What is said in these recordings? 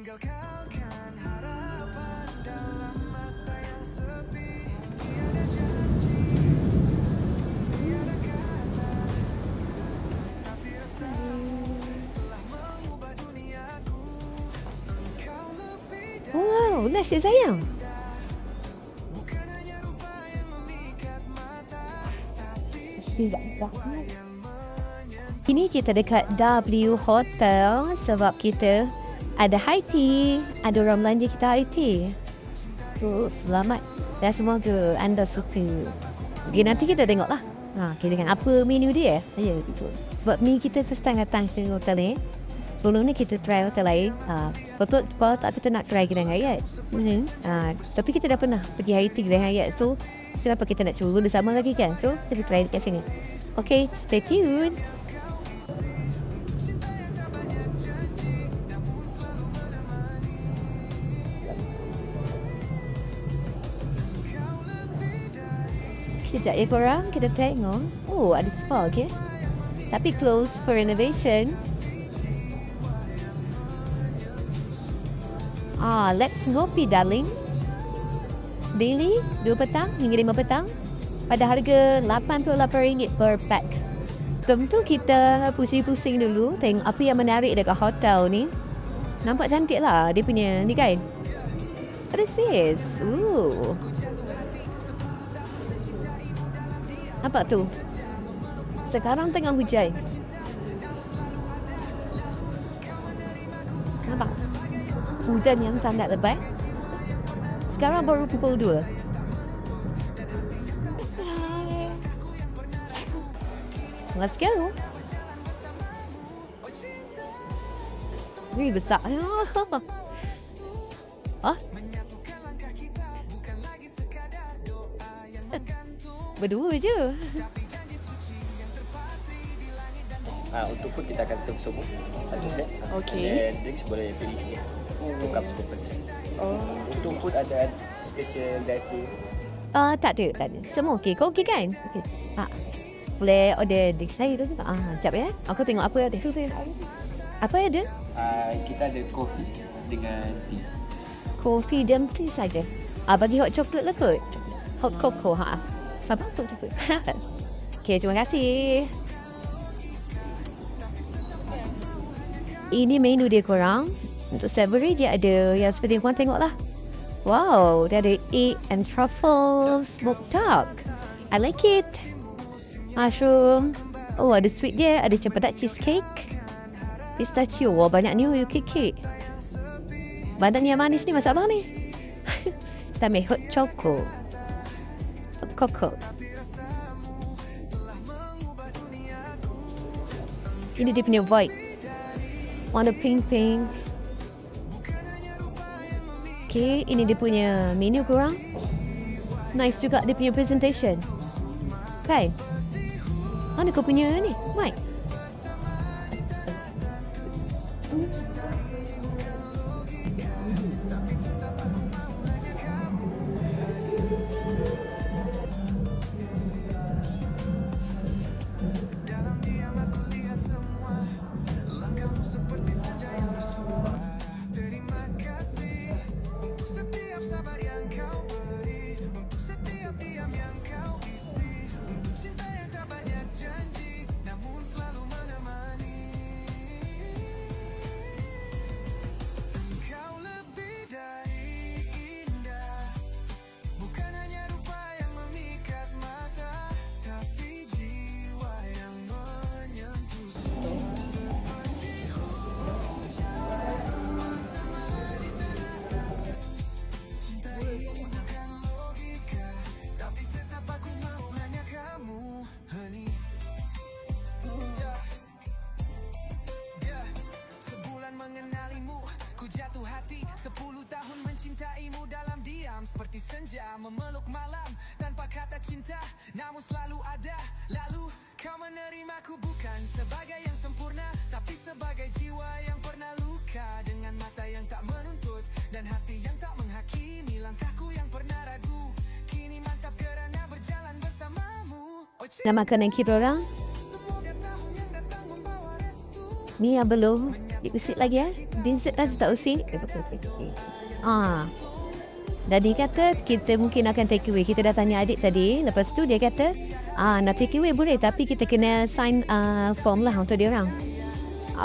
Wow, nice sayang. Ini kita dekat W Hotel sebab kita ada high tea, ada orang belanja kita high tea. So, selamat dan semoga anda suka. Okay, nanti kita tengoklah. Kita dengan apa menu dia. Ya, gitu. Sebab ni kita first time datang ke hotel ni. Sebelum ni kita try hotel lain. Betul tak kita nak try Grand Hyatt. Tapi kita dah pernah pergi high tea Grand Hyatt. So, kenapa kita nak cuba sama lagi kan? So, kita try dekat sini. Okay, stay tuned. Sekejap ya korang, kita tengok. Oh, ada spa, okay. Tapi close for renovation. Let's ngopi, darling. Daily, 2 petang hingga 5 petang. Pada harga RM88 per pax. Tentu kita pusing-pusing dulu tengok apa yang menarik dekat hotel ni. Nampak cantik lah dia punya ni kan. What is this? Ooh. Nampak tu? Sekarang tengah hujan. Nampak? Hujan yang sangat lebat. Sekarang baru pukul 2. Let's go. Ini besar. Berdua je. Untuk food kita akan serve semua satu set. Okay. Dan drinks boleh pilih sikit. Tukar 10%. Untuk food ada special dietary. Tak ada. Semua okey. Kau okey kan? Okey. Boleh order drinks lain tu. Sekejap ya. Aku tengok apa ada. Apa ada? Kita ada coffee dengan tea. Coffee dan tea saja. Bagi hot chocolate lah kot. Hot cocoa. Sabar tu cakap. Okey, terima kasih. Ini menu dia korang. Untuk savory dia ada yang seperti korang tengok lah. Wow, dia ada egg and truffle smoked duck. I like it. Mushroom. Oh, ada sweet dia. Ada cempedak cheesecake. Pistachio. Wah, banyak ni cake. Badan yang manis ni masalah ni. Kita ambil hot choco. Hot cocoa. Ini dia punya vibe. Warna pink. Okay, ini dia punya menu korang. Nice juga dia punya presentation. Kan? Mana kau punya ni, Mike? Seperti senja memeluk malam tanpa kata cinta, namun selalu ada. Lalu kau menerimaku bukan sebagai yang sempurna, tapi sebagai jiwa yang pernah luka, dengan mata yang tak menuntut dan hati yang tak menghakimi langkahku yang pernah ragu. Kini mantap kerana berjalan bersamamu. Nak makan yang kita orang? Ni yang belum. Usik lagi Vincent dah tak usik. Daddy kata kita mungkin akan take away. Kita dah tanya adik tadi. Lepas tu dia kata nak take away boleh, tapi kita kena sign form lah untuk dia orang.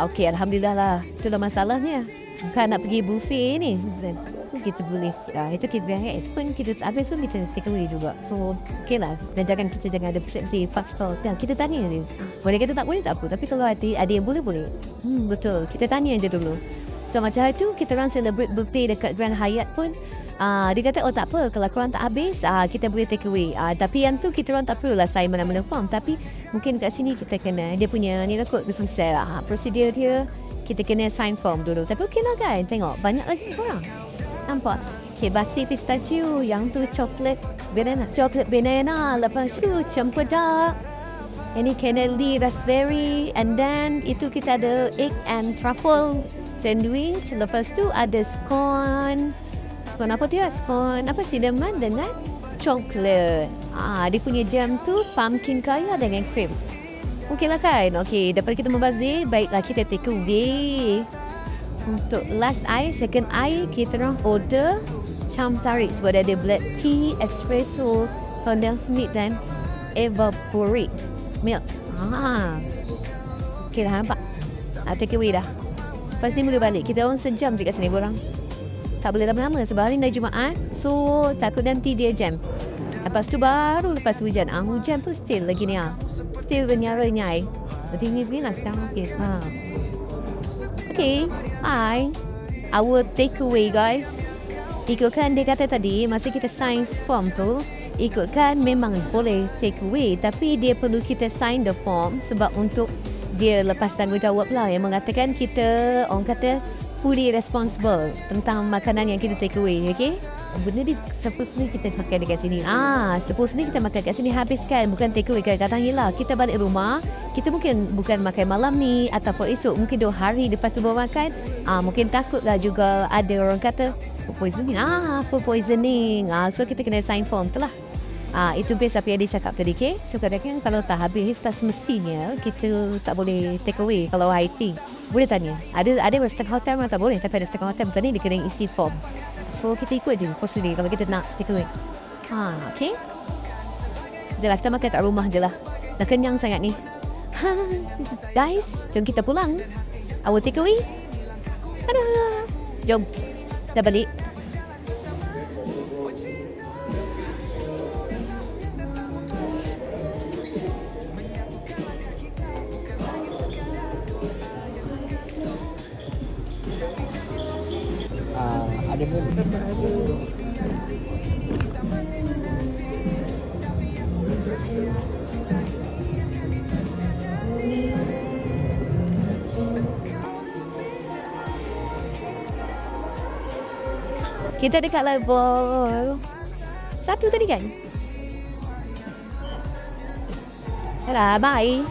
Okey, Alhamdulillah lah. Itulah masalahnya. Bukan nak pergi buffet ni. Kita boleh. Itu kita biar itu pun kita habis pun kita take away juga. So okey lah. Dan kita jangan ada persepsi faktor. Kita tanya dia. Boleh kata tak boleh tak apa. Tapi kalau ada yang boleh. Betul. Kita tanya dia dulu. So macam hari tu kita orang celebrate birthday dekat Grand Hyatt pun. Dia kata tak apa, kalau korang tak habis kita boleh take away. Tapi yang tu kita orang tak perlulah sign mana-mana form. Tapi mungkin kat sini kita kena, dia punya ni lah kot, selesai lah prosedur dia, kita kena sign form dulu. Tapi okey lah kan, tengok banyak lagi korang. Nampak? Okay, basi pistachio, yang tu coklat banana, lepas tu cempedak, ini candy raspberry, and then itu kita ada egg and truffle sandwich. Lepas tu ada scone apa dia? Scone apa, cinnamon dengan coklat. Dia punya jam tu pumpkin kaya dengan cream. Okey lah kan? Okey, daripada kita membazir, baiklah kita take away. Untuk last air, second air, kita orang order cham tarik sebab ada black tea, espresso, condensed milk dan evaporate milk. Okey dah nampak? Take away dah. Lepas ni boleh balik. Kita orang sejam je kat sini korang. Tak boleh lama-lama sebab hari ni dah Jumaat. So takut nanti dia jam. Lepas tu baru lepas hujan. Hujan pun still lagi ni. Still renyai-renyai. Dingin lah sekarang. Okay. Hi. Our takeaway guys. Ikutkan dia kata tadi, masa kita sign form tu, ikutkan memang boleh takeaway. Tapi dia perlu kita sign the form sebab untuk dia lepas tanggungjawab lah. Yang mengatakan kita, orang kata, fully responsible tentang makanan yang kita take away, okay? Benda ni supposedly kita makan dekat sini. Supposedly kita makan kat sini habiskan, bukan take away. Kadang-kadang yelah, kita balik rumah, kita mungkin bukan makan malam ni ataupun esok, mungkin 2 hari lepas tu baru makan. Mungkin takutlah juga ada orang kata food poisoning. Food poisoning. So kita kena sign form tu lah. Itu base apa yang dia cakap tadi, okay? So kadang-kadang kalau tak habis, tak semestinya kita tak boleh take away. Kalau IT boleh tanya. Ada setengah hotel memang tak boleh, tapi ada setengah hotel macam ni dia kena isi form. So kita ikut dia prosedur kalau kita nak take away. Okay. Jelah kita makan kat rumah je lah. Dah kenyang sangat ni. Guys, jom kita pulang. Our take away. Jom. Dah balik. Ada pun. Kita dekat level 1 tadi kan? Dah, bye.